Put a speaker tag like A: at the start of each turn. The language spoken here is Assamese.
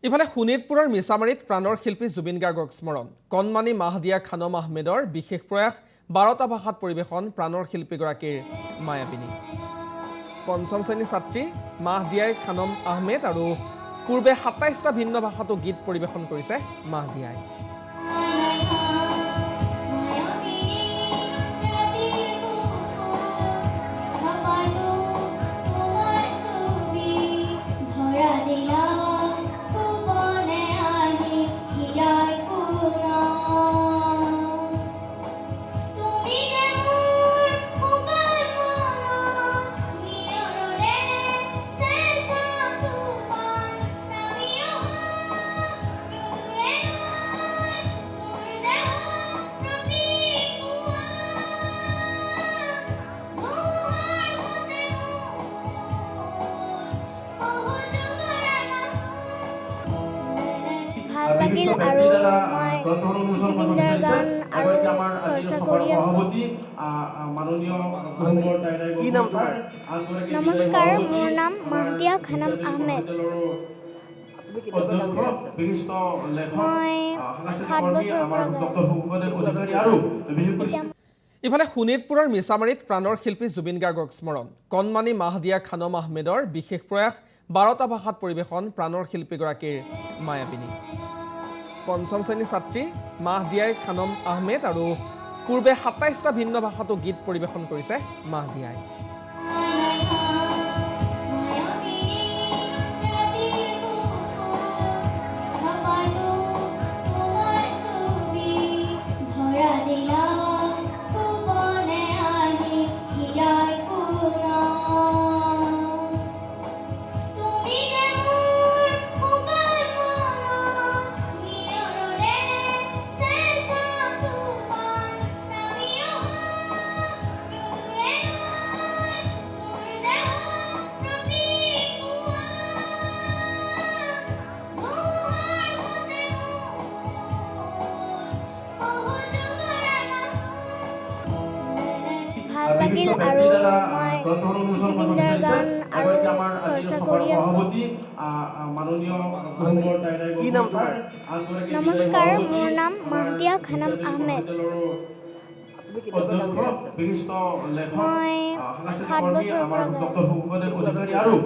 A: ইফালে শোণিতপুৰৰ মিছামাৰীত প্ৰাণৰ শিল্পী জুবিন গাৰ্গক স্মৰণ কণমানি মাহদিয়া খানম আহমেদৰ বিশেষ প্ৰয়াস 12টা ভাষাত পৰিৱেশন প্ৰাণৰ শিল্পীগৰাকীৰ মায়াবিনী পঞ্চম শ্ৰেণীৰ ছাত্ৰী মাহদিয়াই খানম আহমেদ আৰু পূৰ্বে 27টা ভিন্ন ভাষাতো গীত পৰিৱেশন কৰিছে মাহদিয়াই
B: ভাল লাগিল আৰু মই জুবিনদাৰ গান আৰু চৰ্চা কৰি আছোঁ। নমস্কাৰ, মোৰ নাম মাহদিয়া খানম আহমেদ। মই 7 বছৰৰ পৰা গাই আছোঁ।
A: ইফালে শোণিতপুৰৰ মিছামাৰীত প্ৰাণৰ শিল্পী জুবিন গাৰ্গক স্মৰণ কণমানি মাহদিয়া খানম আহমেদৰ বিশেষ প্ৰয়াস 12টা ভাষাত পৰিৱেশন প্ৰাণৰ শিল্পীগৰাকীৰ মায়াবিনী পঞ্চম শ্ৰেণীৰ ছাত্ৰী মাহদিয়াই খানম আহমেদ আৰু পূৰ্বে 27টা ভিন্ন ভাষাতো গীত পৰিৱেশন কৰিছে মাহদিয়াই
B: ভাল লাগিল আৰু মই জুবিনদাৰ গান আৰু চৰ্চা কৰি আছোঁ। নমস্কাৰ, মোৰ নাম মাহদিয়া খানম আহমেদ। মই 7 বছৰৰ পৰা গাই আছোঁ।